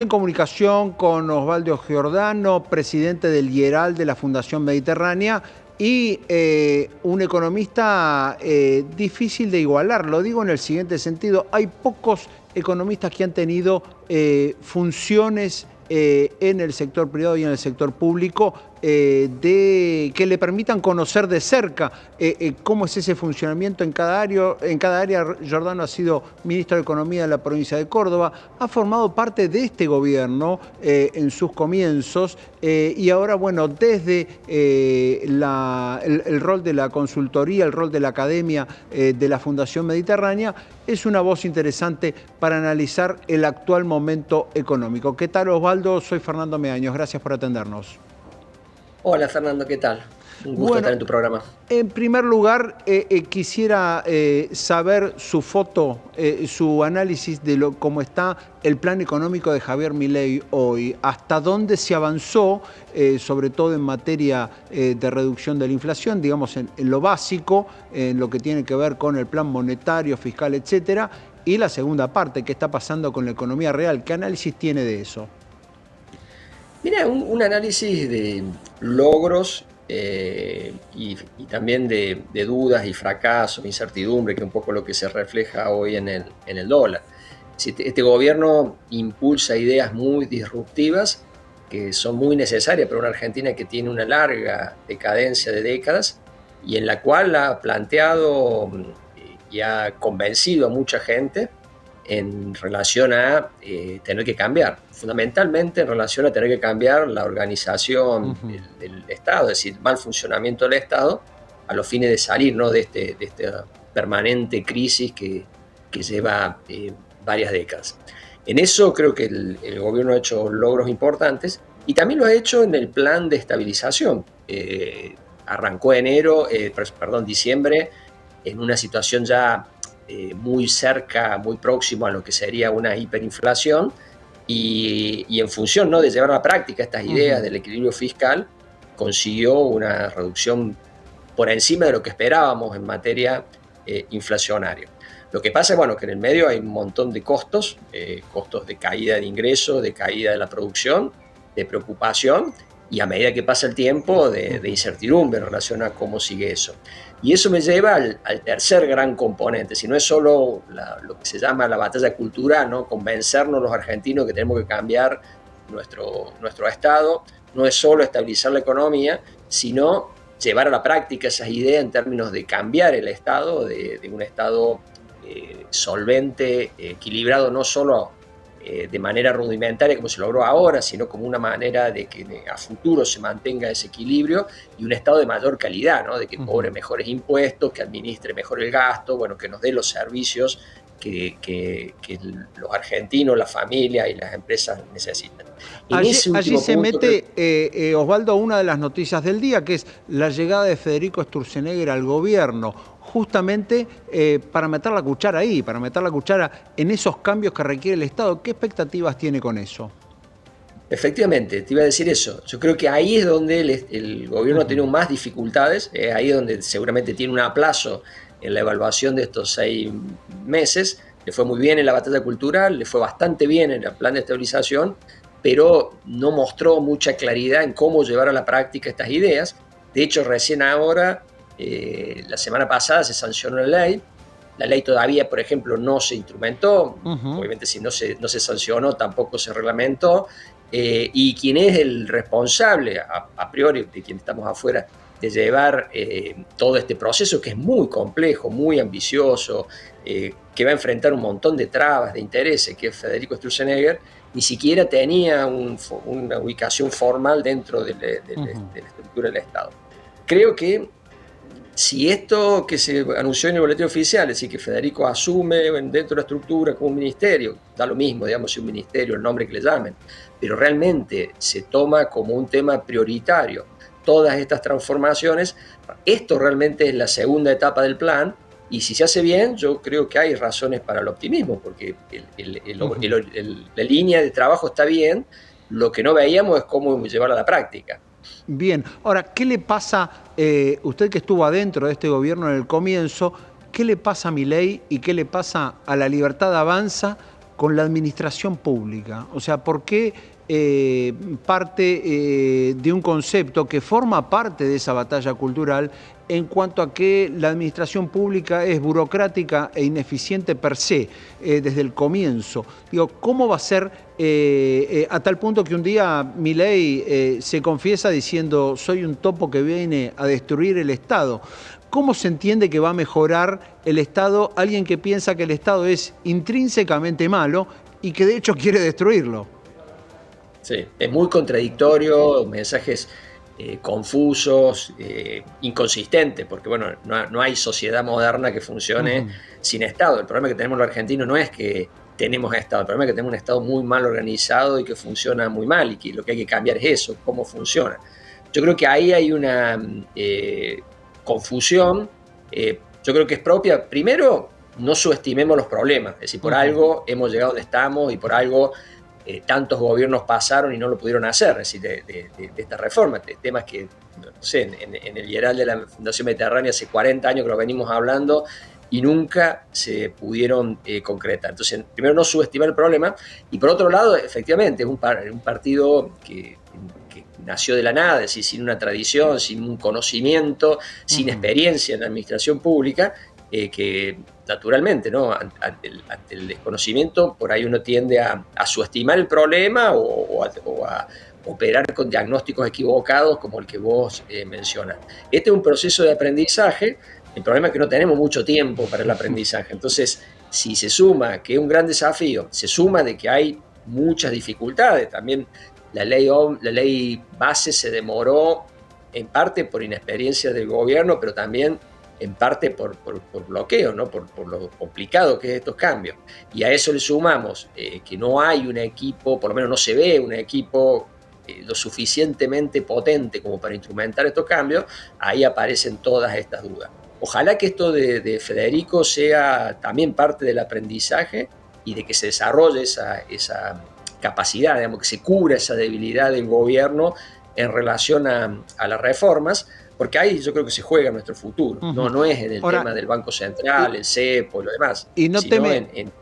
En comunicación con Osvaldo Giordano, presidente del IERAL de la Fundación Mediterránea y un economista difícil de igualar. Lo digo en el siguiente sentido, hay pocos economistas que han tenido funciones en el sector privado y en el sector público que le permitan conocer de cerca cómo es ese funcionamiento en cada área. En cada área, Giordano ha sido ministro de Economía de la provincia de Córdoba, ha formado parte de este gobierno en sus comienzos y ahora, bueno, desde el rol de la consultoría, el rol de la academia de la Fundación Mediterránea, es una voz interesante para analizar el actual momento económico. ¿Qué tal, Osvaldo? Soy Fernando Meaños, gracias por atendernos. Hola Fernando, ¿qué tal? Un gusto estar Bueno, en tu programa. en primer lugar, quisiera saber su foto, su análisis de cómo está el plan económico de Javier Milei hoy. ¿Hasta dónde se avanzó, sobre todo en materia de reducción de la inflación, digamos en lo básico, en lo que tiene que ver con el plan monetario, fiscal, etcétera? Y la segunda parte, ¿qué está pasando con la economía real? ¿Qué análisis tiene de eso? Mira, un análisis de logros y también de dudas y fracasos, incertidumbre, que es un poco lo que se refleja hoy en el dólar. Si este gobierno impulsa ideas muy disruptivas que son muy necesarias para una Argentina que tiene una larga decadencia de décadas y en la cual ha planteado y ha convencido a mucha gente en relación a tener que cambiar, fundamentalmente en relación a tener que cambiar la organización del Estado, es decir, mal funcionamiento del Estado a los fines de salir, ¿no?, de esta permanente crisis que lleva varias décadas. En eso creo que el gobierno ha hecho logros importantes y también lo ha hecho en el plan de estabilización. Arrancó diciembre, en una situación ya muy cerca, muy próximo a lo que sería una hiperinflación y en función, ¿no?, de llevar a la práctica estas ideas del equilibrio fiscal, consiguió una reducción por encima de lo que esperábamos en materia inflacionaria. Lo que pasa es, bueno, que en el medio hay un montón de costos, costos de caída de ingresos, de caída de la producción, de preocupación, y a medida que pasa el tiempo, de incertidumbre en relación a cómo sigue eso. Y eso me lleva al tercer gran componente, si no es solo lo que se llama la batalla cultural, ¿no?, convencernos los argentinos que tenemos que cambiar nuestro Estado, no es solo estabilizar la economía, sino llevar a la práctica esas ideas en términos de cambiar el Estado, de un Estado solvente, equilibrado, no solo de manera rudimentaria como se logró ahora, sino como una manera de que a futuro se mantenga ese equilibrio y un Estado de mayor calidad, ¿no?, de que cobre mejores impuestos, que administre mejor el gasto, bueno, que nos dé los servicios que los argentinos, las familias y las empresas necesitan. En Allí, ese allí último se punto creo. mete, Osvaldo, una de las noticias del día, que es la llegada de Federico Sturzenegger al gobierno, justamente para meter la cuchara ahí, para meter la cuchara en esos cambios que requiere el Estado. ¿Qué expectativas tiene con eso? Efectivamente, te iba a decir eso. Yo creo que ahí es donde el gobierno ha tenido más dificultades, ahí es donde seguramente tiene un aplazo en la evaluación de estos 6 meses. Le fue muy bien en la batalla cultural, le fue bastante bien en el plan de estabilización, pero no mostró mucha claridad en cómo llevar a la práctica estas ideas. De hecho, recién ahora, la semana pasada, se sancionó la ley. La ley todavía, por ejemplo, no se instrumentó. Obviamente, si no se sancionó, tampoco se reglamentó. Y quien es el responsable, a priori, de quien estamos afuera, de llevar todo este proceso, que es muy complejo, muy ambicioso, que va a enfrentar un montón de trabas, de intereses, que es Federico Sturzenegger, ni siquiera tenía una ubicación formal dentro de la estructura del Estado. Creo que si esto que se anunció en el boletín oficial, es decir, que Federico asume dentro de la estructura como un ministerio, da lo mismo, digamos, si un ministerio, el nombre que le llamen, pero realmente se toma como un tema prioritario todas estas transformaciones, esto realmente es la segunda etapa del plan, y si se hace bien, yo creo que hay razones para el optimismo, porque la línea de trabajo está bien, lo que no veíamos es cómo llevarla a la práctica. Bien, ahora, ¿qué le pasa, usted que estuvo adentro de este gobierno en el comienzo, qué le pasa a Milei y qué le pasa a La Libertad Avanza con la administración pública? O sea, ¿por qué parte de un concepto que forma parte de esa batalla cultural en cuanto a que la administración pública es burocrática e ineficiente per se, desde el comienzo? Digo, ¿cómo va a ser a tal punto que un día Milei se confiesa diciendo soy un topo que viene a destruir el Estado? ¿Cómo se entiende que va a mejorar el Estado alguien que piensa que el Estado es intrínsecamente malo y que de hecho quiere destruirlo? Sí, es muy contradictorio, mensajes confusos, inconsistentes, porque bueno, no hay sociedad moderna que funcione Ujú. sin Estado. El problema que tenemos los argentinos no es que tenemos Estado, el problema es que tenemos un Estado muy mal organizado y que funciona muy mal, y que lo que hay que cambiar es eso, cómo funciona. Yo creo que ahí hay una confusión, yo creo que es propia. Primero, no subestimemos los problemas, es decir, por Ujú. algo hemos llegado donde estamos y por algo tantos gobiernos pasaron y no lo pudieron hacer, es decir, de esta reforma, de temas que, no sé, en el Yeral de la Fundación Mediterránea hace 40 años que lo venimos hablando y nunca se pudieron concretar. Entonces, primero, no subestimar el problema, y por otro lado, efectivamente, es un partido que nació de la nada, es decir, sin una tradición, sin un conocimiento, sin Ujú. experiencia en la administración pública, que naturalmente, ¿no? Ante el desconocimiento, por ahí uno tiende a subestimar el problema o a operar con diagnósticos equivocados como el que vos mencionas. Este es un proceso de aprendizaje. El problema es que no tenemos mucho tiempo para el aprendizaje. Entonces, si se suma que es un gran desafío, se suma de que hay muchas dificultades, también la ley base se demoró en parte por inexperiencia del gobierno, pero también en parte por bloqueo, ¿no? Por lo complicado que es estos cambios. Y a eso le sumamos que no hay un equipo, por lo menos no se ve un equipo lo suficientemente potente como para instrumentar estos cambios. Ahí aparecen todas estas dudas. Ojalá que esto de Federico sea también parte del aprendizaje y de que se desarrolle esa capacidad, digamos, que se cubra esa debilidad del gobierno en relación a las reformas, porque ahí yo creo que se juega nuestro futuro. Ujú. No es en el Ahora, tema del Banco y, Central, el cepo y lo demás, y sino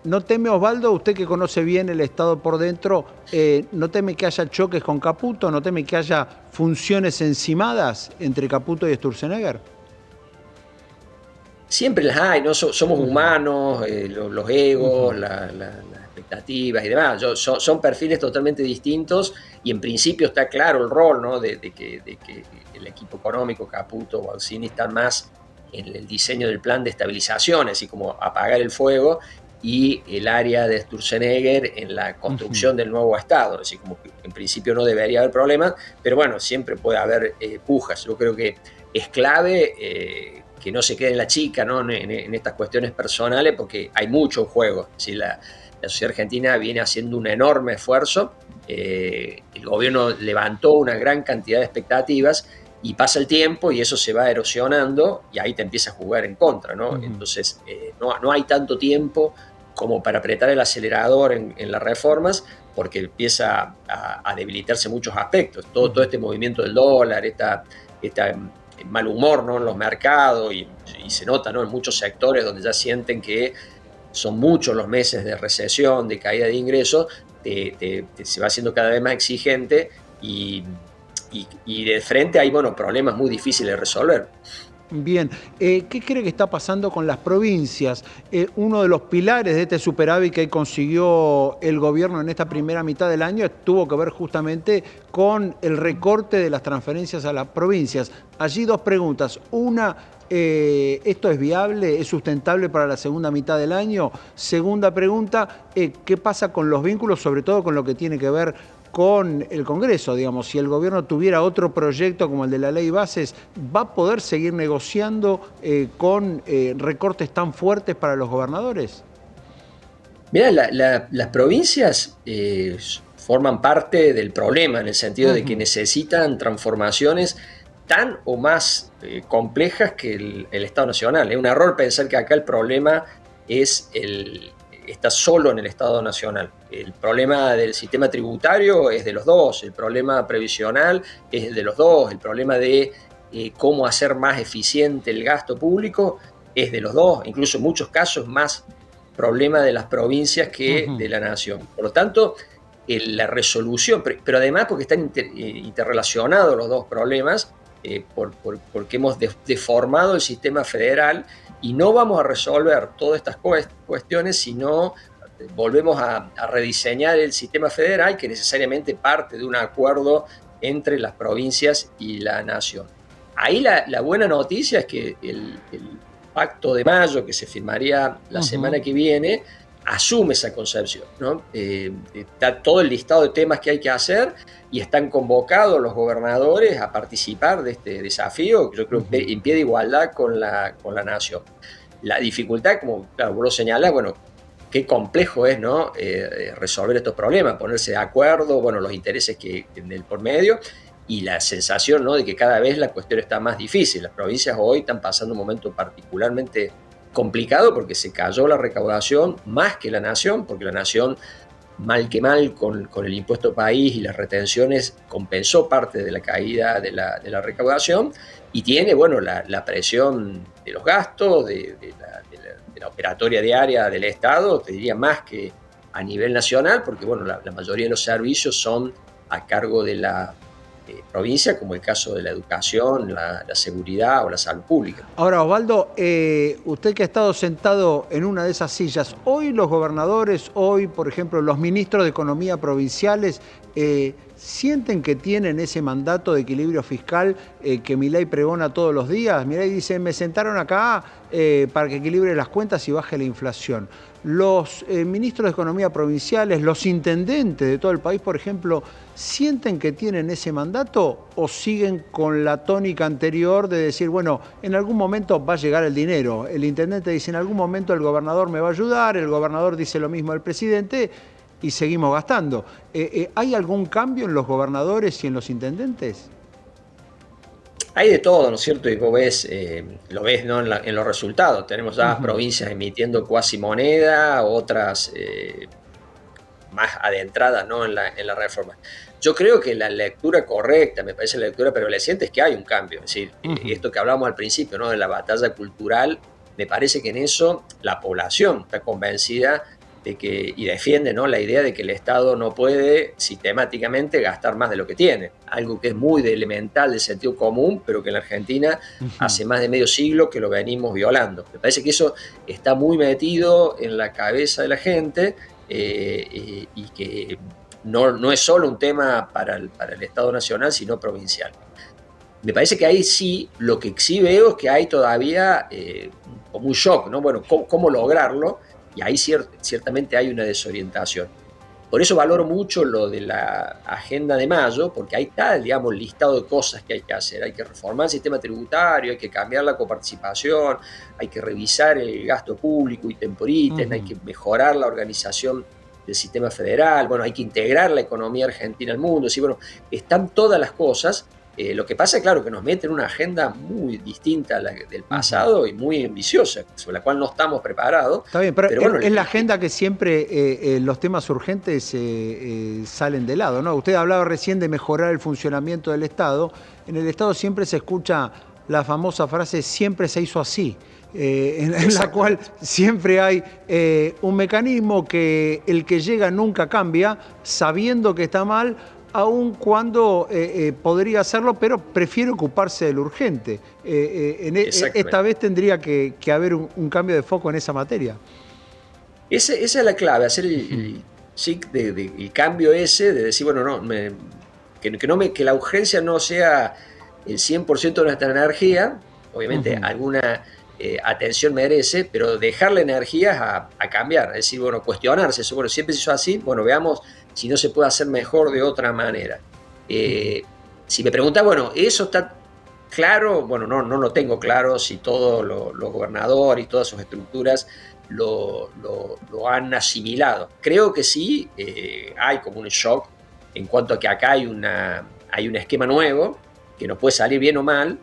no teme Osvaldo, usted que conoce bien el Estado por dentro, ¿no teme que haya choques con Caputo? ¿No teme que haya funciones encimadas entre Caputo y Sturzenegger? siempre las hay, ¿no? Somos Ujú. humanos, los egos, Ujú. las expectativas y demás. Son perfiles totalmente distintos, y en principio está claro el rol, ¿no? De que el equipo económico, Caputo o Alcini, están más en el diseño del plan de estabilización, así como apagar el fuego, y el área de Sturzenegger en la Ujú. construcción del nuevo Estado. Así como que en principio no debería haber problemas, pero bueno, siempre puede haber pujas. Yo creo que es clave que no se quede en la chica, ¿no? En estas cuestiones personales, porque hay mucho en juego. ¿Sí? La sociedad argentina viene haciendo un enorme esfuerzo, el gobierno levantó una gran cantidad de expectativas, y pasa el tiempo y eso se va erosionando y ahí te empieza a jugar en contra, ¿no? Ujú. Entonces, no hay tanto tiempo como para apretar el acelerador en las reformas, porque empieza a debilitarse muchos aspectos. Todo Ujú. este movimiento del dólar, esta mal humor, ¿no? En los mercados, y se nota, ¿no? En muchos sectores donde ya sienten que son muchos los meses de recesión, de caída de ingresos, se va haciendo cada vez más exigente, y de frente hay, bueno, problemas muy difíciles de resolver. Bien, ¿qué cree que está pasando con las provincias? Uno de los pilares de este superávit que consiguió el gobierno en esta primera mitad del año tuvo que ver justamente con el recorte de las transferencias a las provincias. Allí dos preguntas. Una, ¿esto es viable, es sustentable para la segunda mitad del año? Segunda pregunta, ¿qué pasa con los vínculos, sobre todo con lo que tiene que ver con el Congreso? Digamos, si el gobierno tuviera otro proyecto como el de la ley bases, ¿va a poder seguir negociando con recortes tan fuertes para los gobernadores? Mirá, las provincias forman parte del problema, en el sentido de que Ujú. necesitan transformaciones tan o más complejas que el Estado Nacional. Es un error pensar que acá el problema está solo en el Estado Nacional. El problema del sistema tributario es de los dos, el problema previsional es de los dos, el problema de cómo hacer más eficiente el gasto público es de los dos, incluso en muchos casos más problema de las provincias que de la nación. Por lo tanto, la resolución, pero además porque están interrelacionados los dos problemas, porque hemos deformado el sistema federal y no vamos a resolver todas estas cuestiones si no volvemos a rediseñar el sistema federal, que necesariamente parte de un acuerdo entre las provincias y la nación. Ahí la buena noticia es que el Pacto de Mayo, que se firmaría la semana que viene, asume esa concepción, ¿no? Está todo el listado de temas que hay que hacer y están convocados los gobernadores a participar de este desafío, que yo creo que en pie de igualdad con la nación. La dificultad, como claro, vos lo señalás, bueno, qué complejo es, ¿no? Resolver estos problemas, ponerse de acuerdo, bueno, los intereses que en el por medio, y la sensación, ¿no?, de que cada vez la cuestión está más difícil. Las provincias hoy están pasando un momento particularmente complicado porque se cayó la recaudación más que la nación, porque la nación, mal que mal, con el impuesto país y las retenciones, compensó parte de la caída de la recaudación y tiene, bueno, la presión de los gastos, de la operatoria diaria del Estado, te diría más que a nivel nacional, porque, bueno, la mayoría de los servicios son a cargo de la provincia, como el caso de la educación, la seguridad o la salud pública. Ahora, Osvaldo, usted que ha estado sentado en una de esas sillas, hoy los gobernadores, hoy, por ejemplo, los ministros de Economía provinciales, ¿sienten que tienen ese mandato de equilibrio fiscal que Milei pregona todos los días? Milei dice, me sentaron acá para que equilibre las cuentas y baje la inflación. Los ministros de Economía provinciales, los intendentes de todo el país, por ejemplo, ¿sienten que tienen ese mandato o siguen con la tónica anterior de decir, bueno, en algún momento va a llegar el dinero? El intendente dice, en algún momento el gobernador me va a ayudar, el gobernador dice lo mismo al presidente y seguimos gastando. ¿Hay algún cambio en los gobernadores y en los intendentes? Hay de todo, ¿no es cierto? Y vos ves, lo ves, ¿no?, en los resultados. Tenemos ya provincias emitiendo cuasi moneda, otras más adentradas, ¿no?, en la reforma. Yo creo que la lectura correcta, me parece la lectura prevaleciente, es que hay un cambio. Es decir, esto que hablamos al principio, ¿no?, de la batalla cultural, me parece que en eso la población está convencida de que, y defiende, ¿no?, la idea de que el Estado no puede sistemáticamente gastar más de lo que tiene. Algo que es muy elemental de sentido común, pero que en la Argentina hace más de medio siglo que lo venimos violando. Me parece que eso está muy metido en la cabeza de la gente y que no es solo un tema para el Estado nacional, sino provincial. Me parece que ahí sí, lo que sí veo es que hay todavía como un shock, ¿no? Bueno, ¿cómo lograrlo? Y ahí ciertamente hay una desorientación. Por eso valoro mucho lo de la agenda de mayo, porque ahí está, digamos, el listado de cosas que hay que hacer. Hay que reformar el sistema tributario, hay que cambiar la coparticipación, hay que revisar el gasto público y temporítem, hay que mejorar la organización del sistema federal, bueno, hay que integrar la economía argentina al mundo. Sí, bueno, están todas las cosas. Lo que pasa es, claro, que nos mete en una agenda muy distinta a la del pasado y muy ambiciosa, sobre la cual no estamos preparados. Está bien, pero bueno, es la agenda que siempre los temas urgentes salen de lado, ¿no? Usted hablaba recién de mejorar el funcionamiento del Estado. En el Estado siempre se escucha la famosa frase, siempre se hizo así. En la cual siempre hay un mecanismo que el que llega nunca cambia, sabiendo que está mal, aun cuando podría hacerlo, pero prefiere ocuparse de lo urgente. Esta vez tendría que haber un cambio de foco en esa materia. Esa es la clave, hacer el cambio ese, de decir, bueno, no, que la urgencia no sea el 100% de nuestra energía, obviamente alguna atención merece, pero dejarle energías a cambiar, es decir, bueno, cuestionarse eso, bueno, siempre se hizo así, bueno, veamos si no se puede hacer mejor de otra manera. Si me preguntas, bueno, ¿eso está claro? Bueno, no lo tengo claro si todos los gobernadores y todas sus estructuras lo han asimilado. Creo que sí, hay como un shock en cuanto a que acá hay un esquema nuevo que nos puede salir bien o mal,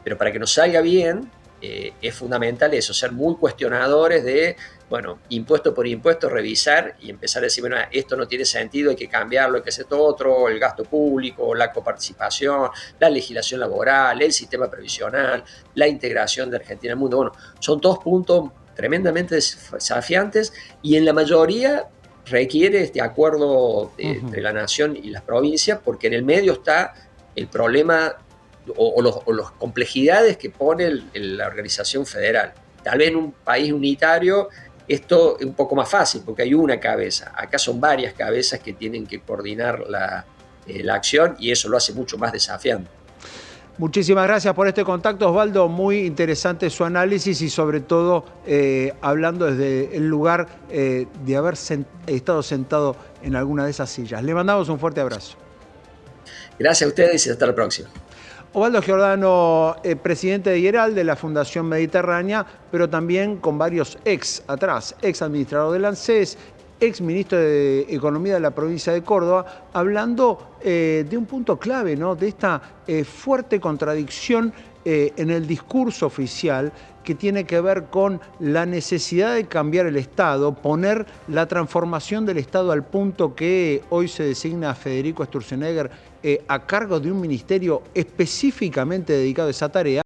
pero para que nos salga bien es fundamental eso, ser muy cuestionadores de, bueno, impuesto por impuesto, revisar y empezar a decir, bueno, esto no tiene sentido, hay que cambiarlo, hay que hacer esto otro, el gasto público, la coparticipación, la legislación laboral, el sistema previsional, la integración de Argentina al mundo. Bueno, son todos puntos tremendamente desafiantes y en la mayoría requiere este acuerdo entre la nación y las provincias, porque en el medio está el problema o las complejidades que pone la organización federal. Tal vez en un país unitario esto es un poco más fácil, porque hay una cabeza. Acá son varias cabezas que tienen que coordinar la acción y eso lo hace mucho más desafiante. Muchísimas gracias por este contacto, Osvaldo. Muy interesante su análisis y sobre todo hablando desde el lugar de haber estado sentado en alguna de esas sillas. Le mandamos un fuerte abrazo. Gracias a ustedes y hasta la próxima. Osvaldo Giordano, presidente de IERAL, de la Fundación Mediterránea, pero también con varios ex administrador del ANSES, ex ministro de Economía de la provincia de Córdoba, hablando de un punto clave, ¿no? De esta fuerte contradicción en el discurso oficial que tiene que ver con la necesidad de cambiar el Estado, poner la transformación del Estado al punto que hoy se designa a Federico Sturzenegger a cargo de un ministerio específicamente dedicado a esa tarea.